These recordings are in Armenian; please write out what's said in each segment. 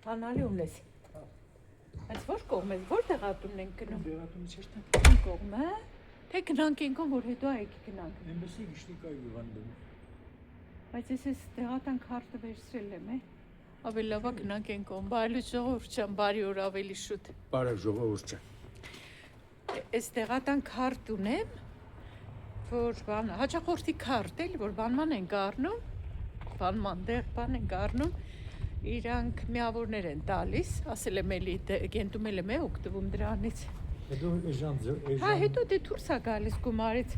Հանալի ունես։ Այս ոչ կողմ ես, որտեղ ատունն ենք գնում։ Դերատունի չերտան։ Ինչ կողմ է։ Թե գնանք ենքոն, որ հետո այգի գնանք։ Էնբեսի գիշնիկայի վանդում։ Բայց ես տեղատան քարտը վերցրել եմ, ավելի լավա գնանք ենքոն, բարի ժողովուրդ չեմ, բարի օր ավելի շուտ։ Բարև ժողովուրդ չեմ։ Այս տեղատան քարտ ունեմ, որ հաճախորդի քարտ էլ, որ բանման են գառնում, բանման դեղ բան են գառնում, իրանք միավորներ են տալիս, ասել եմ էլի գենտում էլ եմ օգտվում դրանից։ Հետո էժան Հա, հետո դե դուրս է գալիս գումարից։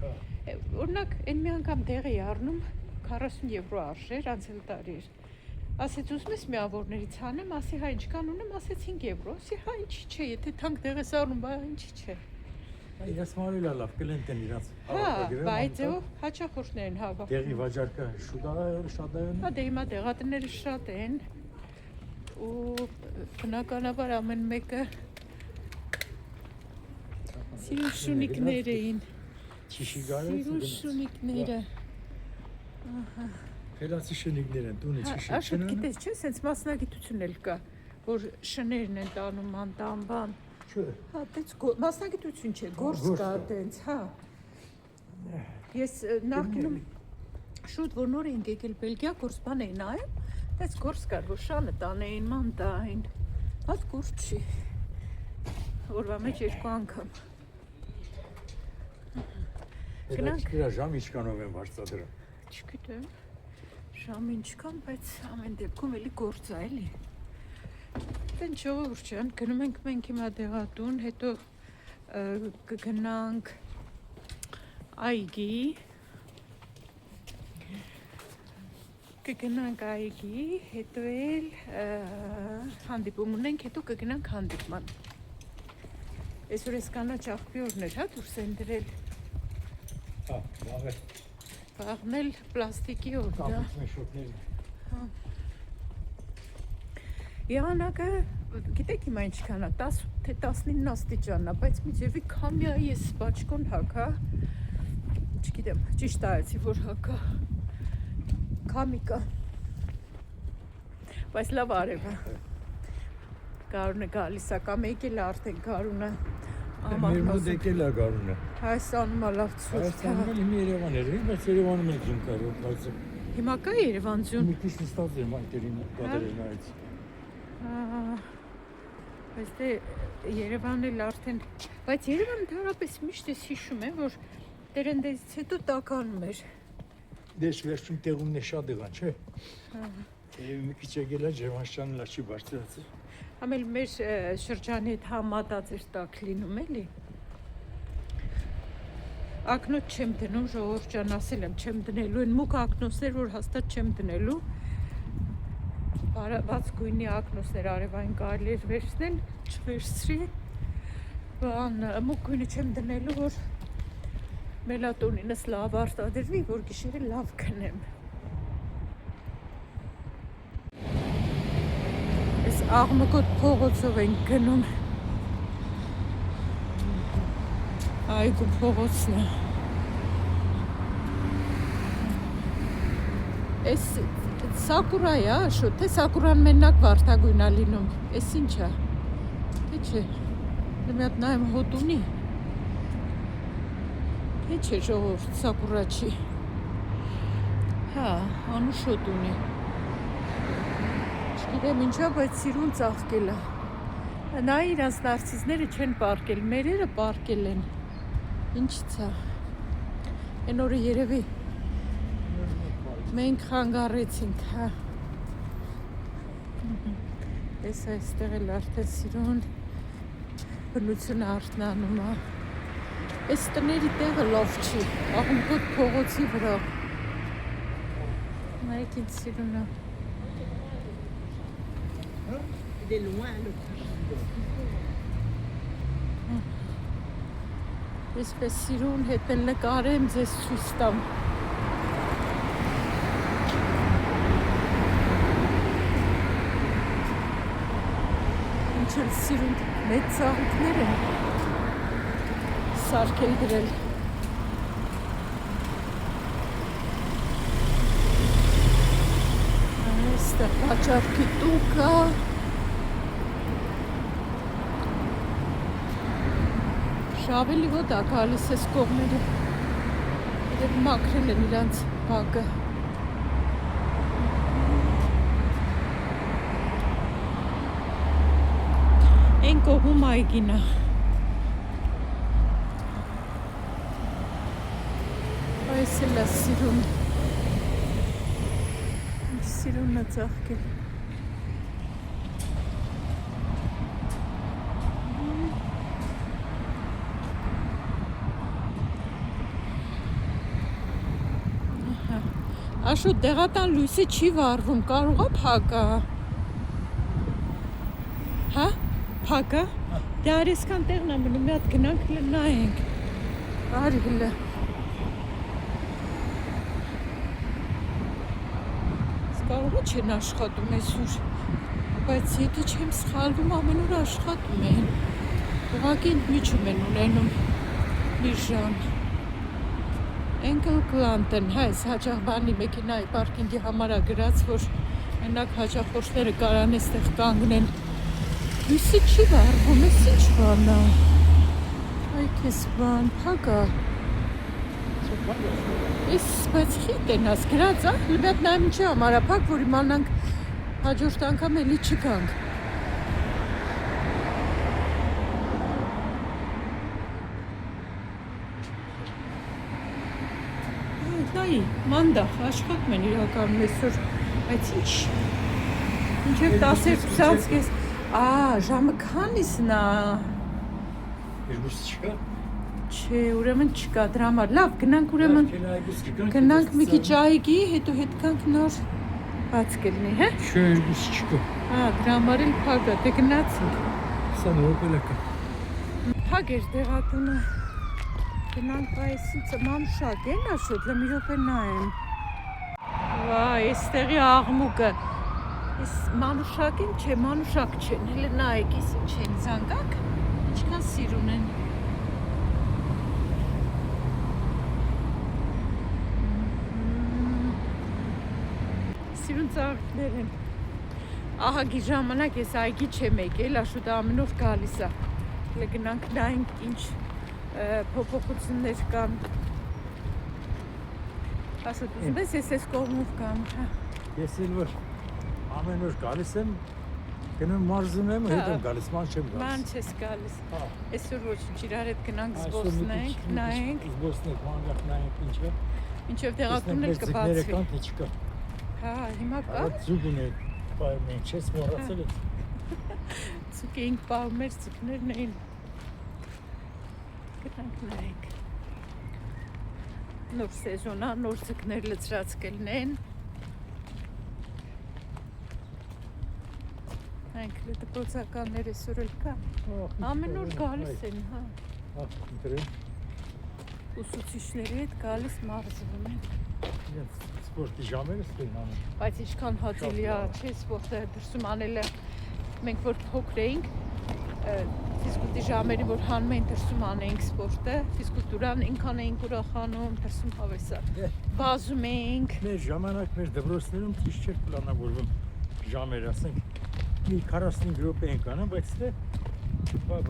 Օրինակ, այն մի անգամ դեղ էի առնում 40 եվրո արժեր, անցել տարի էր։ Ասեց ուզում ես միավորներից հանեմ, ասի հա ինչքան ունեմ, ասեց 5 եվրո, ասի հա ինչի՞ չէ, եթե թանկ դեղ ես առնում, բա ինչի՞ չէ։ Իրաց մարելա լավ կլենտ են իրաց։ Հա, բայց հաճախորդներ են հավաքում։ Դեղի վաճառքը շատ է։ Հա, դե հիմա դեղատները շատ են։ Ու բնականաբար ամեն մեկը սիրուն շունիկներ էին։ Չիշի գարեց։ Սիրուն շունիկները։ Ֆելացի շնիկներ են, տունի չիշի։ Աշոտ գիտես չէ, սենց մասնագիտություն էլ կա, որ շներն են տանում անտան բան։ Չէ։ Հա, դից մասնագիտություն չէ, գործ կա դենց, հա։ Ես նախկինում շուտ որ նոր էինք եկել Բելգիա, գործ բան էի նայում, դից գործ կար, որ շանը տանեին, ման տային, բայց գործ չի, օրվա մեջ 2 անգամ։ Գնանք։ Դրա ժամ ինչքանով են վարձատրում։ Չգիտեմ, ժամ ինչքան, բայց ամեն դեպքում էլի գործ է, էլի։ Դեն ժողովուրդ ջան, գնում ենք մենք հիմա դեղատուն, հետո կգնանք այգի, հետո էլ հանդիպում ունենք, հետո կգնանք հանդիպման։ Այսօր ես կանաչ աղբյուրներ, հա, դուրս են դրել։ Հա, լավ է։ Վաղն էլ պլաստիկի օր, դա։ Կապիտ մեշոտների։ Հա։ Եղանակը, գիտեք հիմա ինչքան է, 10 թե 19 աստիճան է, բայց միջևի քամիայի ես բաճկոն հակա, չգիտեմ, ճիշտ այեցի, որ հակա, քամի կա, բայց լավ արև է, գարունը գալիս է, կամ եկել է արդեն գարունը, Մեր մոտ եկել է գարունը։ Հայաստանում է լավ ցուրտ։ Հայաստանում էլ հիմա Երևան էր, բայց Երևանում էլ ջին կար, բայց հիմա կա Երևան ձյուն։ մի քիչ նստած եմ այդերին կադրել նայից։ Բայց դե Երևանն էլ արդեն, բայց Երևանը դարապես միշտ ես հիշում եմ, որ տերենդեզից հետո տականում էր։ Դες վերջում տեղումն է շատ եղան, չէ։ Մի քիչ եկել է Ջևանշյանը լավ չի բարձրացել։ Ամել մեր շրջանի հետ համատած էր տակ լինում էլի։ Ակնոց չեմ դնում, ժողովուրդ ջան, ասել եմ, չեմ դնելու, այն մուկ ակնոցներ, որ հաստատ չեմ դնելու։ Բաց գույնի ակնոցներ արևային կարելի էր վերցնել, չվերցրի։ Բան, մուկ գույնը չեմ դնելու, որ մելատոնինս լավ արտադրվի, որ գիշերը լավ քնեմ։ Այս աղմկոտ փողոցով ենք գնում։ Այգու փողոցն է։ Այս սակուրա է, Աշոտ, թե սակուրան մենակ վարդագույն է լինում, այս ինչ է, թե չէ, դե մի հատ նայեմ հոտ ունի, թե չէ ժողովուրդ, սակուրա չի, հա, անուշ հոտ ունի, չգիտեմ ինչա, բայց սիրուն ծաղկել է, նա իրանց նարցիզները չեն պարկել, մերերը պարկել են, ինչից է, են օրը երևի, մենք խանգարեցինք, հա, ես այստեղ էլ արդեն սիրուն բնությունը արթնանում է, այս տների տեղը լավ չի, աղմկոտ փողոցի վրա, նայեք ինձ սիրուն է, Այսպես սիրուն հետ էլ նկարեմ ձեզ ցույց տամ։ Ինչ էլ սիրուն մեծ ծաղիկներ են սարքել դրել։ Այստեղ վաճառքի տուկը Ավելի հոտ է գալիս էս կողմերը։ Դեռ մաքրել են իրանց բակը։ Այն կողմում այգին է։ Այս էլ է սիրուն։ Սիրունն է ծաղկել։ Աշոտ դեղատան լույսը չի վառվում, կարող է փակա։ Հա? Փակա։ Դե արեսքան տեղն է մնում, մի հատ գնանք նայենք։ Արի հլը։ Կարող է չեն աշխատում այսօր, բայց եթե չեմ սխալվում, ամեն օր աշխատում են։ Ուղղակի ընդմիջում են ունենում մի ժամ։ Enkel Clanton, հա, այս հաճախ բանի մեքենայի պարկինգի համար է գրած, որ մենակ հաճախորդները կարան այստեղ կանգնեն։ Լույսը չի վառվում, էս ինչ բան է։ Այ քեզ բան, փակ է։ Էս բայց խիտ են աս գրած, ա, լբյատ նայում ինչի համար է փակ, որ իմանանք հաջորդ անգամ էլի չգանք։ Նայի, մանդախ, աշխատում են իրականում այսօր, բայց ինչ, մինչև 10:20 կես, ժամը քանիսն է, Երկուս չկա։ չէ, ուրեմն չկա, դրա համար, լավ, գնանք ուրեմն, գնանք մի քիչ այգի, հետո հետ կանք նոր բաց կլինի, հե? Չէ, երկուս չկա։ Դրա համար էլ փակ է, դե գնացինք։ Սա նորոպել է կա։ Փակ էր դեղատունը։ Գնանք այսից մանուշակ են Աշոտ, լա մի րոպե նայեմ։ Վայ, այստեղի աղմուկը։ Այս մանուշակ են, չէ, մանուշակ չեն, հələ նայեք, ես ինչ են զանգակ, ինչքան սիրուն են։ Սիրուն ծաղիկներ են։ Ահագի ժամանակ ես այգի չեմ եկել, Աշոտը ամեն օր գալիս է։ Հələ գնանք նայենք ինչ փոփոխություններ կան։ Աշոտ, ուզում ես ես կողմով կամ, հա։ Ես էլ որ ամեն օր գալիս եմ, գնում մարզում եմ, հետ եմ գալիս, ման չեմ գալիս։ Ման չես գալիս։ Հա։ Այսօր ոչինչ, իրար հետ գնանք զբոսնենք, նայենք։ Զբոսնենք, մանգախ նայենք ինչ է։ Մինչև տեղատունն էլ կբացվի։ Կան թե չկա։ Հա, հիմա կա։ Ձուկ ունենք, պայում ենք, չես մոռացել ես։ Ձուկ էինք պահում, մեր ձուկներն էին։ Գնանք նայենք։ Նոր սեզոն է, նոր ձկներ լցրած կլինեն։ Նայենք դպրոցականներ այսօր էլ կա։ Ամեն օր գալիս են, հա։ Ընտրեմ։ Ուսուցիչների հետ գալիս մարզվում են։ Սպորտի ժամերը ստեն անում։ Բայց ինչքան հաճելի է, չէ, սպորտը դրսում անելը։ Մենք որ փոքր էինք, ֆիզկուլտի ժամերի որ հանում էին դրսում անեինք սպորտը, ֆիզկուլտուրան ինքան էինք ուրախանում, դրսում հավեսա։ Բազում էինք։ Մեր ժամանակ մեր դպրոցներում քիչ չէր պլանավորվում ժամերը, ասենք մի 45 րոպե ենք անում, բայց դե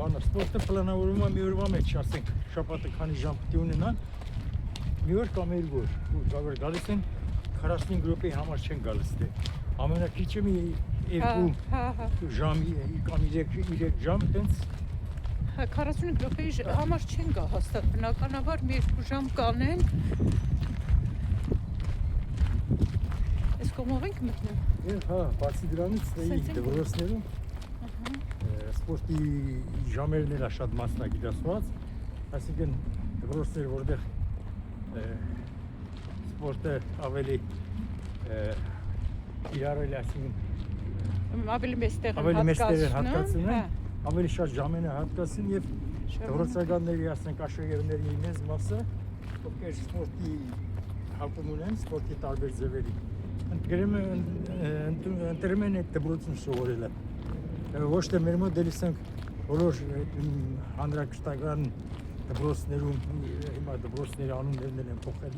բանը սպորտը պլանավորվում է մի օրվա մեջ, ասենք շաբաթը քանի ժամ պետք է ունենան, մի օր կամ երկու օր, ու գալիս են 45 րոպեի համար չեն գալիս դե։ Ամենակիչը մի 2 ժամ կամ 3 ժամ տենց 45 րոպեի համար չեն գա հաստատ, բնականաբար մի 2 ժամ կանեն։ Այս կողմով ենք մտնում։ Հա, բացի դրանից դպրոցներում սպորտի ժամերն էլ շատ մասնագիտացված, այսինքն դպրոցներ, որտեղ սպորտը ավելի իրար էլ այսինքն ավելի մեծ տեղ հատկացնում են, ավելի շատ ժամեր հատկացնում եւ դպրոցականների, ասենք աշակերտների մեծ մասը, ովքեր սպորտի հակում ունեն, սպորտի տարբեր ձևերի, ընտրում են այդ դպրոցում սովորելը։ Ոչ թե մեր մոտ դելիս ենք բոլոր հանրակրթական դպրոցներում, հիմա դպրոցների անուններն են փոխել,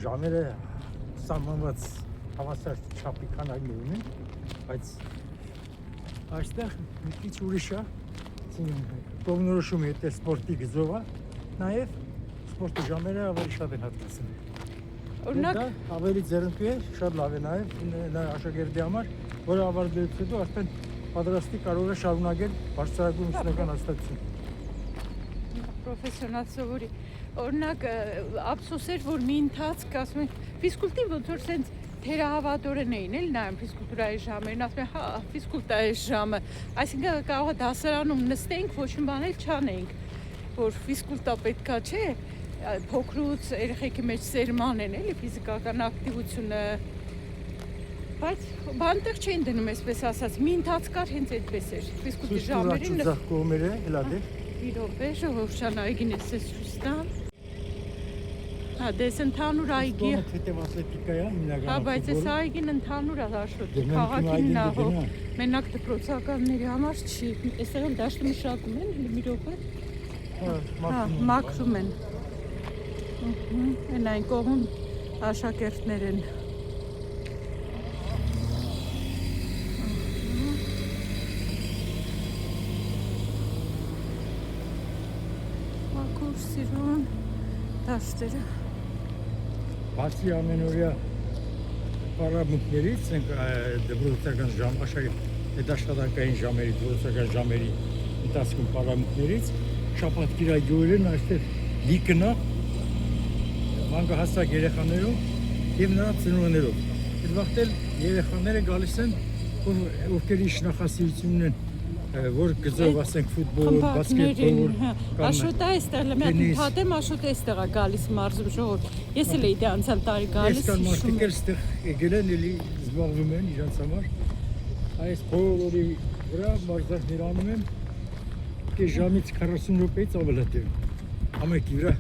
ժամերը սահմանված հավասար չափի քանակներ ունեն, բայց այստեղ մի քիչ ուրիշ է, Այսինքն կողմնորոշում է թե սպորտի գծովա, նաև սպորտի ժամերը ավելի շատ են հատկացնում։ Օրինակ, ավելի ձեռնտու է, շատ լավ է նաև աշակերտի համար, որը ավարտելուց հետո արդեն պատրաստի կարող է շարունակել բարձրագույն ուսումնական հաստատություն։ պրոֆեսիոնալ սովորի։ Օրինակ, ափսոս էր, որ մի ընթացք, ասում են, ֆիզկուլտին ոնց որ սենց թերահավատորեն էին էլ նայում ֆիզկուլտուրայի ժամերին, ասում են, հա, ֆիզկուլտայի ժամը, այսինքն կարող է դասարանում նստենք, ոչ մի բան էլ չանենք, որ ֆիզկուլտա պետքա չէ, փոքրուց երեխեքի մեջ սերման են էլի ֆիզիկական ակտիվությունը, բայց բանտեղ չեն դնում, այսպես ասած, մի ընթացք կար հենց այդպես էր, ֆիզկուլտի ժամերին Ծուծախ կողմերը, հելա դե։ Մի րոպե, ժողովրդական այգին էս Ռուսաստան։ Հա, դες ընդհանուր այգի։ Թեթև ատլետիկա է հիմնական։ Հա, բայց այս այգին ընդհանուր է Աշոտի, Դե քաղաքին նա հո։ դնա։ Մենակ դպրոցականների համար չի։ Այստեղ էլ դաշտը մշակում են, մի րոպե։ Հա, մաքրում են։ Են այն կողմ աշակերտներ են։ Մաքուր սիրուն դաշտերը։ Բացի ամենօրյա պարամունքներից դպրոցական ժամ, դաշտադակային ժամերի, դպրոցական ժամերի ընթացքում պարամունքներից շաբաթ-կիրակի օրերն այստեղ լիքն է մանկահասակ երեխաներով եւ նրանց ծնողներով։ Այդ վաղտ էլ երեխաները գալիս են, ովքեր ինչ նախասիրություն ունեն, որ գծով ասենք ֆուտբոլ, բասկետբոլ, Աշոտը այստեղ լավ է, փաթեմ Աշոտը այստեղ է գալիս մարզում ժողովուրդ։ Ես էլ էի դե անցյալ տարի գալիս։ Ես կան մարդիկ էլ այստեղ եկել են, էլի զբաղվում են իրենց համար։ Այս բոլորի վրա մարզակներ անում են, դե ժամից 40 րոպեից ավելատև։ Ամենքի վրա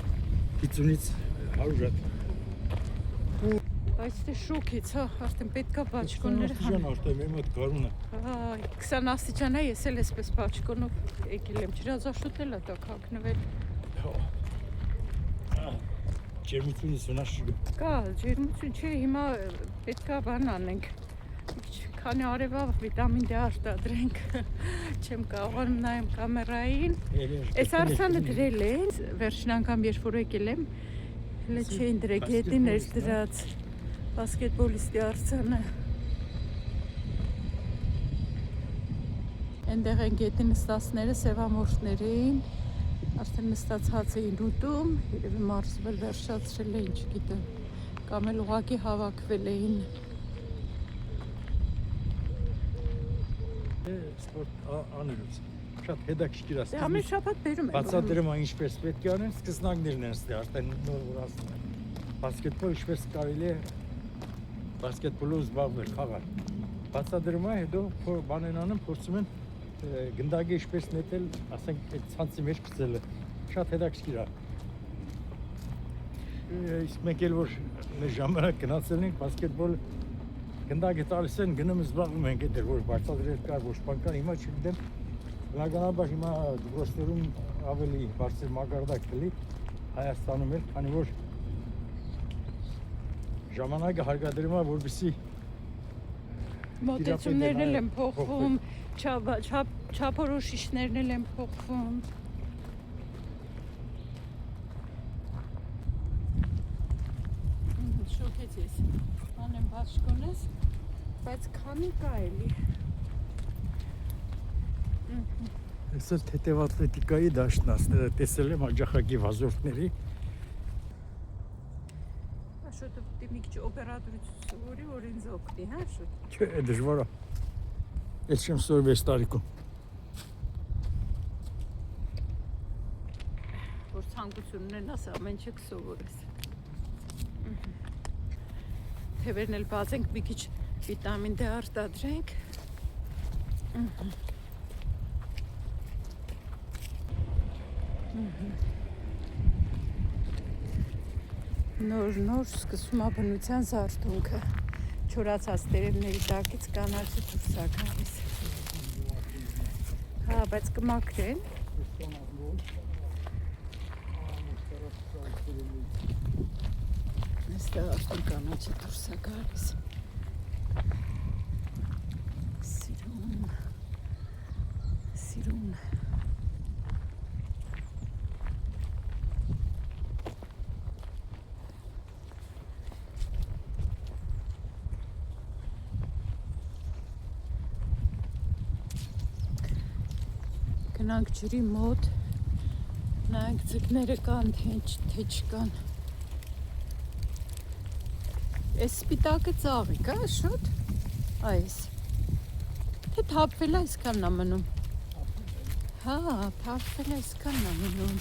50-ից 100 հատ։ Բայց դե շոքից, հա, արդեն պետքա բաճկոններ Աստիճան արդեն մեր մոտ գարունը։ Այ 20 աստիճան է, ես էլ այսպես բաճկոնով եկել եմ, ջրազաշուտել է դա կակնվել։ Ջերմությունից վնասի։ Կա, ջերմություն չէ, հիմա պետքա բան անենք։ Քանի արևա վիտամին D արտադրենք, չեմ կարողանում նայեմ կամերային։ Այս արցանը դրել են, վերջին անգամ երբ որ եկել եմ, հələ չէին դրել, գետին էր դրած բասկետբոլիստի արցանը։ Այնտեղ են գետի նստածները սևամորթներին, արդեն նստած էին ուտում, երևի մարզվել վերջացրել էին, չգիտեմ, կամ էլ ուղղակի հավաքվել էին։ Սպորտ անելուց շատ հետաքրքիր է։ Ամեն շաբաթ բերում են։ Բացատրում է ինչպես պետք է անեն, սկզբնագներն են ստե, արդեն նոր որ ասում են։ Բասկետբոլ ինչպես կարելի է բասկետբոլով զբաղվել, խաղալ։ Բացատրում է, հետո բան են անում, փորձում են գնդակը ինչպես նետել, ասենք այդ ցանցի մեջ գցելը։ Շատ հետաքրքիր է։ Իսկ մենք էլ որ մեր ժամանակ գնացել ենք բասկետբոլ գնդակը տալիս են, գնում զբաղվում ենք այդտեղ, որ բարձրացրել կար, ոչ բան կար, հիմա չգիտեմ։ Բնականաբար հիմա դպրոցներում ավելի բարձր մակարդակ կլի Հայաստանում էլ, քանի որ ժամանակը հարկադրում է, որպեսզի մոտեցումներն էլ են փոխվում, չափորոշիչներն էլ են փոխվում։ Շոքեց ես, անեմ բաճկոնես, բայց քանի կա էլի։ Ես էլ թեթև ատլետիկայի դաշտն է, տեսել եմ աջախակի վազորդների։ Աշոտը պետք է մի քիչ օպերատորություն սովորի, որ ինձ օգնի, հա Աշոտ։ Չէ, դժվար է։ Ես չեմ սովորել 6 տարեկում։ Որ ցանկություն ունենաս, ամեն ինչ կսովորես։ Թևերն էլ բացենք, մի քիչ վիտամին D արտադրենք։ Նոր սկսում է բնության զարթոնքը, չորացած տերևների տակից կանաչի դուրս է գալիս։ Հա, բայց կմաքրեն։ Այստեղ արդեն կանաչի դուրս է գալիս։ Սիրուն։ Գնանք ջրի մոտ, նայենք ձկները կան, թե չկան։ Այս սպիտակը ծաղիկ, շուտ, այս, թե թափվել է այսքանն ամնում։ Հա, թափվել է այսքանն ամնում։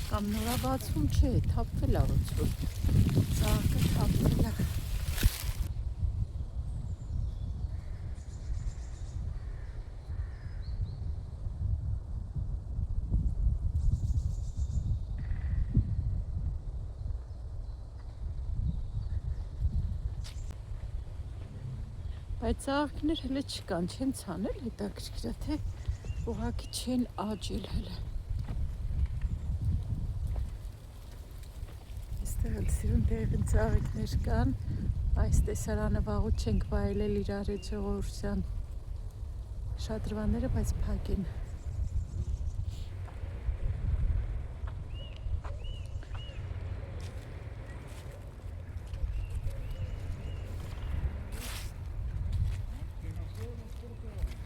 Կամ նորաբացվում չէ, թափվել է ոնց որ, ծաղկը թափվել է։ Բայց ծաղիկներ հələ չկան, չեն ցանել, հետաքրքիր է, թե ուղղակի չեն աճել հələ։ Այստեղ էլ սիրուն տեղին ծաղիկներ կան, այս տեսարանը վաղուց չենք վայելել իրար հետ ժողովրդյան շատրվանները, բայց փակ են։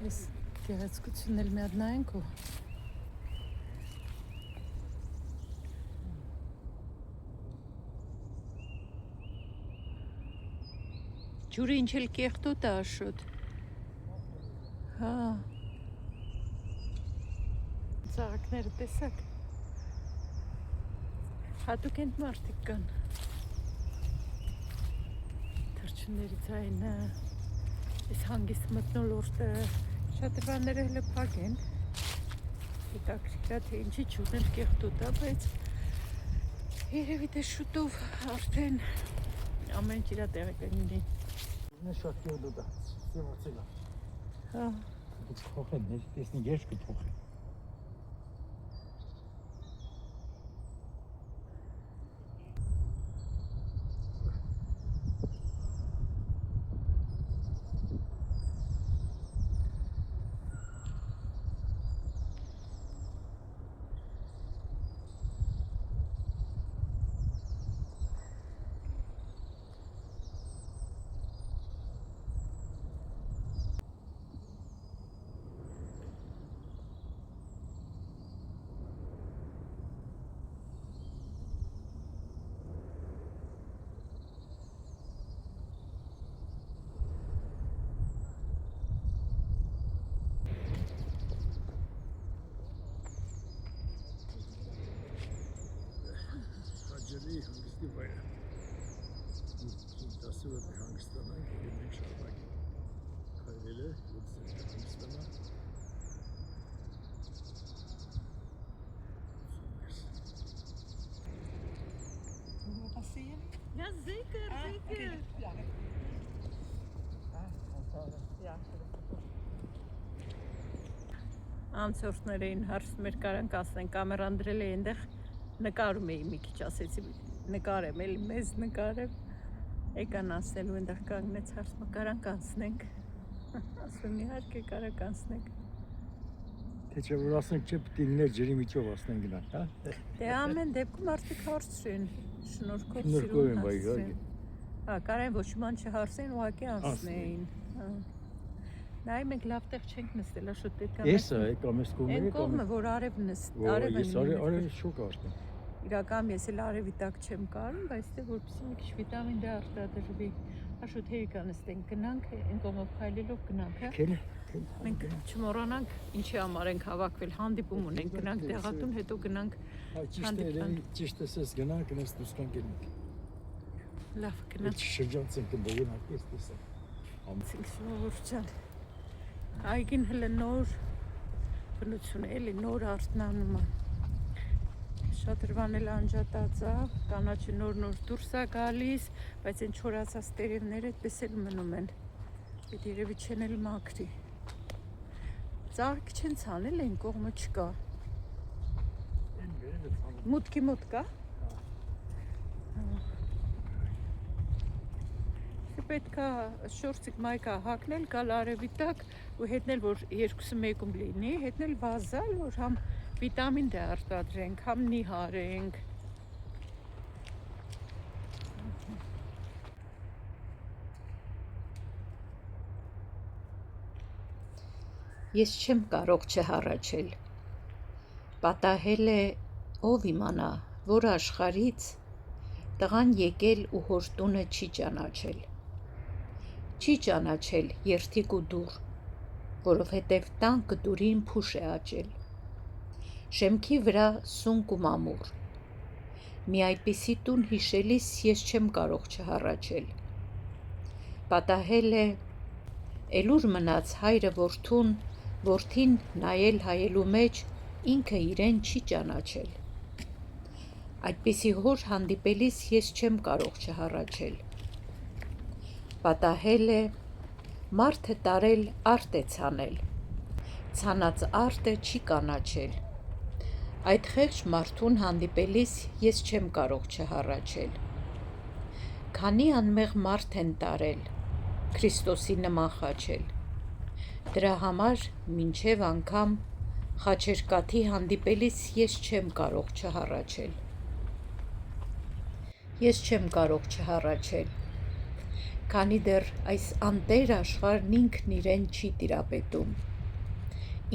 Ես գեղեցկությունն էլ մի հատ նայենք ու ջուրը ինչ էլ կեղտոտ է աշոտ։ Հա։ Ծաղիկները տեսակ։ Հատուկ են մարդիկ կան։ Թռչունների ձայնը, այս հանգիստ մթնոլորտը, շատրվանները հələ փակ են։ Հետաքրքիր է, թե ինչի ջուրն էլ կեղտոտ է, բայց երևի թե շուտով արդեն ամեն ինչ իր տեղը կլինի։ Նա շատ կեղտոտ է, սևացել է։ Հա։ Դուք փոխեն, տեսնի երբ կփոխեն։ Ջրի հանգստի վայրը։ Դասը որ հանգստանանք, մենք շարունակենք քայլելը, որպես հանգստանա։ Ja, zeker, zeker. Անցորդներին հարցնում էր կարանք ասեն, կամերան դրել է այնտեղ նկարում էի մի քիչ, ասեցի նկարեմ, էլի մեզ նկարեմ, եկան ասելու այնտեղ կանգնեց հարցումը, կարանք անցնենք, ասում իհարկե կարանք անցնենք։ Թե չէ որ ասենք չէ պիտի լիներ ջրի միջով ասնեն գնանք, հա։ Դե ամեն դեպքում արդիկ հարցրին, շնորհքով Շնորհքով սիրուն են, բայ, հարցրին։ Հա, կարային ոչ ման չհարցեն, ուղղակի անցնեին։ Նայ մենք լավ տեղ չենք նստել, շուտ պետք է Էսը եկամ այս կողմերը, Այն կողմը, որ արև արևն Ես արև շոկ արտեմ։ Իրական ես էլ արևի տակ չեմ կարում, բայց դե որպեսզի մի քիչ վիտամին D արտադրվի։ Աշուտ հերիքան նստենք, գնանք, այն կողմով քայլելով գնանք, հա։ Քելը, Մենք չմոռանանք ինչի համար ենք հավաքվել, հանդիպում ունենք, գնանք դեղատուն, հետո գնանք հանդիպան։ Ճիշտ էս գնանք, նես դուրս կան գնանք։ Լավ, գնանք։ Շրջանցենք դեպի այս տեսա։ Ամսիկ շնորհջան։ Այգին հələ նոր բնություն է, էլի նոր արտնանում է։ Շատրվան էլ անջատած է, կանաչը նոր դուրս է գալիս, բայց այն չորացած տերևները այդպես էլ մնում են։ Այդ երևի չեն էլ մաքրի։ Ծաղիկ չեն ցանել, այն կողմը չկա։ Մուտքի մոտ կա։ Պետք է շորցիկ մայկա հակնել, գալ արևի տակ ու հետնել, որ երկուսը մեկում լինի, հետնել վազալ, որ համ վիտամին D արտադրենք, համ նիհարենք։ ես չեմ կարող չհառաչել։ Պատահել է ով իմանա, որ աշխարից տղան եկել ու հոր տունը չի ճանաչել։ Չի ճանաչել երթիկ ու դուռ, որովհետև տան կտուրին փուշ է աճել։ Շեմքի վրա սունկ ու մամուռ։ Մի այդպիսի տուն հիշելիս ես չեմ կարող չհառաչել։ Պատահել է էլուր մնաց հայրը որդուն, որդին նայել հայելու մեջ ինքը իրեն չի ճանաչել։ Այդպիսի հոր հանդիպելիս ես չեմ կարող չհառաչել։ Պատահել է մարդը տարել արտ է ցանել, ցանած արտը չի կանաչել։ Այդ խեղճ մարդուն հանդիպելիս ես չեմ կարող չհառաչել։ Քանի անմեղ մարդ են տարել, Քրիստոսի նման խաչել։ Դրա համար մինչև անգամ խաչերկաթի հանդիպելիս ես չեմ կարող չհառաչել։ Ես չեմ կարող չհառաչել, քանի դեռ այս անտեր աշխարհն ինքն իրեն չի տիրապետում,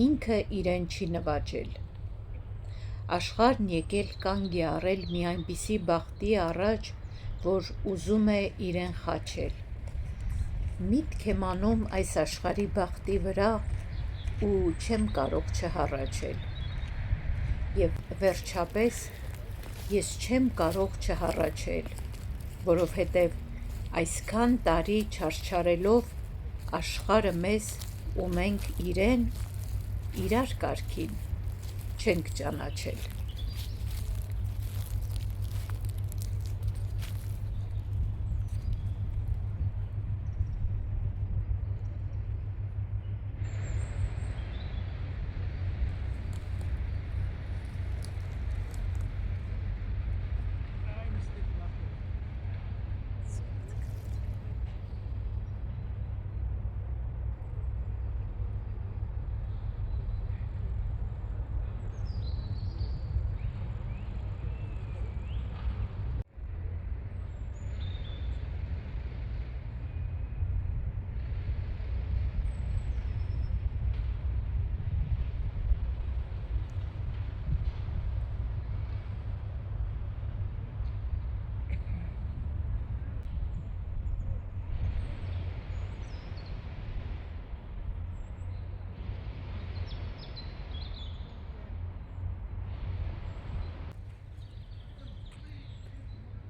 ինքը իրեն չի նվաճել։ Աշխարհն եկել կանգ է առել մի այնպիսի բախտի առաջ, որ ուզում է իրեն խաչել։ Միտք եմ անում այս աշխարհի բախտի վրա ու չեմ կարող չհառաչել։ Եվ վերջապես ես չեմ կարող չհառաչել, որովհետև այսքան տարի չարչարելով աշխարհը մեզ ու մենք իրեն իրար կարգին չենք ճանաչել։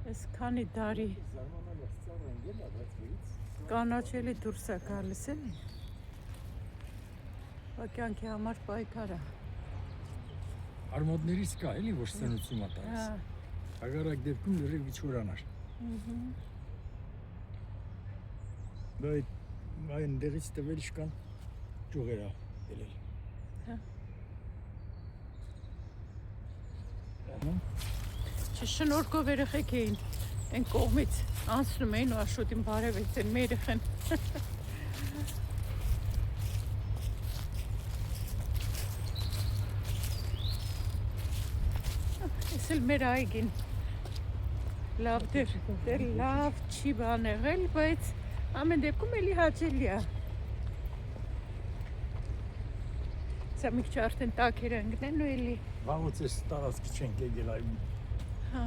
Ես քանի տարի կանաչելի դուրս է գալիս էլի, կյանքի համար պայքար է։ Արմատներից կա էլի որ սնուցում է տալիս։ Հակառակ դեպքում լրիվ չորանար։ Բայց այն դերից տվել շկան ճյուղեր է ելել։ Շնորհքով երեխեք էին այն կողմից անցնում էին ու Աշոտին բարևեց են մեր երեխան։ Ես էլ մեր այգին լավ դեր լավ չի բան եղել, բայց ամեն դեպքում էլի հաճելի է։ Սա մի քիչ արդեն տաքեր ընկնեն ու էլի։ Վաղուց էս տարածք չենք եկել այգին։ Հա։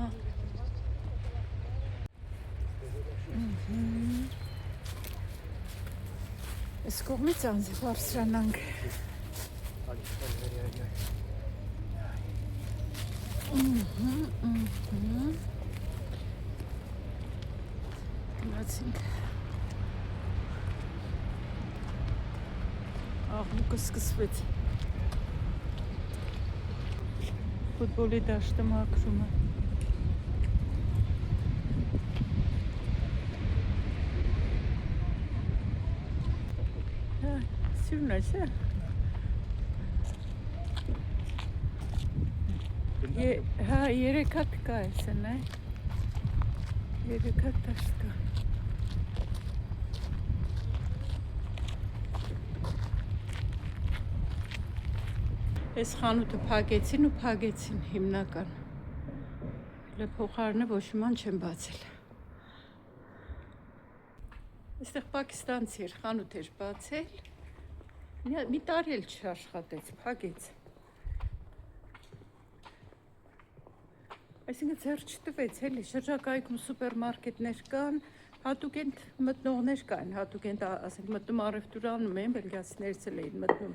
Այս կողմից անձի բարձրանանք։ Գնացինք։ Աղմուկը սկսվեց։ Ֆուտբոլի դաշտը մաքրում է։ Սիրուն է, չէ՞։ Հա, 3 հատ կա էսեն, է։ 3 հատ դաշտ կա։ Այս խանութը փակեցին ու փակեցին հիմնական։ Հələ փոխարենը ոչ իման չեն բացել։ Այստեղ պակիստանցի էր խանութ էր բացել։ Մի տարի էլ չաշխատեց, փակեց։ Այսինքն ձեռ չտվեց, էլի շրջակայքում սուպերմարկետներ կան, հատուկ են մտնողներ կան, հատուկ են, ասենք, մտնում առևտուրանում են, բելգիացիներից էլ էին մտնում,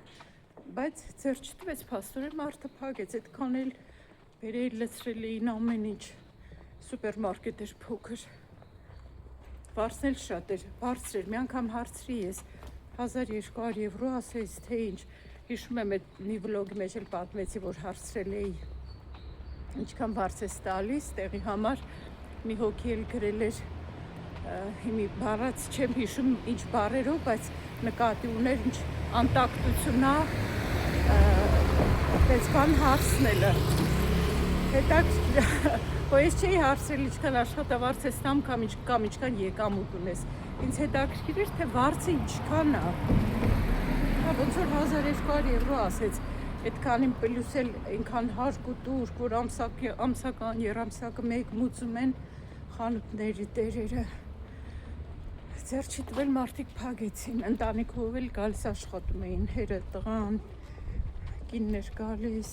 բայց ձեռ չտվեց, փաստորեն մարդը փակեց, այդքան էլ բերել լցրել էին ամեն ինչ, սուպերմարկետ էր փոքր, վարձն էլ շատ էր, բարձր էր, մի անգամ հարցրի ես, 1200 եվրո ասես, թե ինչ, հիշում եմ այդ մի վլոգի մեջ էլ պատմեցի, որ հարցրել էի, ինչքան բարձ ես տալիս, տեղի համար մի հոգի էլ գրել էր, հիմի բառած չեմ հիշում ինչ բառերով, բայց նկատի ուներ ինչ անտակտությունա, պես բան հարցնելը, հետաքրքիր, որ ես չէի հարցրել ինչքան աշխատավարձ ես տամ կամ ինչքան եկամուտ ունես, ինձ հետաքրքիր էր, թե վարձը ինչքան է, ոնց որ 1200 եվրո ասեց, այդքանին պլյուս էլ այնքան հարկ ու տուրք, որ ամսական երամսակը մեկ մուծում են խանութների տերերը, ձեռ չի տվել մարդիկ փակեցին, ընտանիքով էլ գալիս աշխատում էին, հերը, տղան, կիններ գալիս,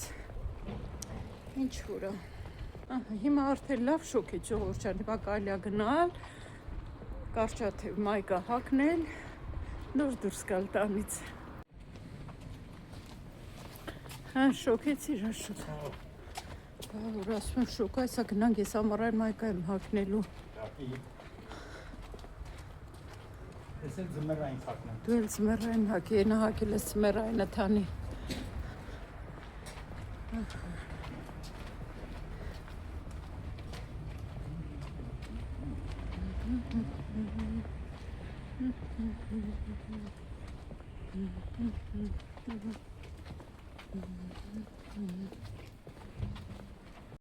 ինչ որ է, հիմա արդեն լավ շոկ է Ժողովուրդ ջան, հիմա կարելի է գնալ, կարճաթև մայկա հագնել, նոր դուրս գալ տանից։ Հա, շոկեցիր շուտ։ Որ ասում եմ շոկ, այսա գնանք, ես ամառային մայկա եմ հագնելու։ Ես էլ ձմեռային հագնեմ։ Դու էլ ձմեռային հագի, ենա հագել ես ձմեռայինը թանի։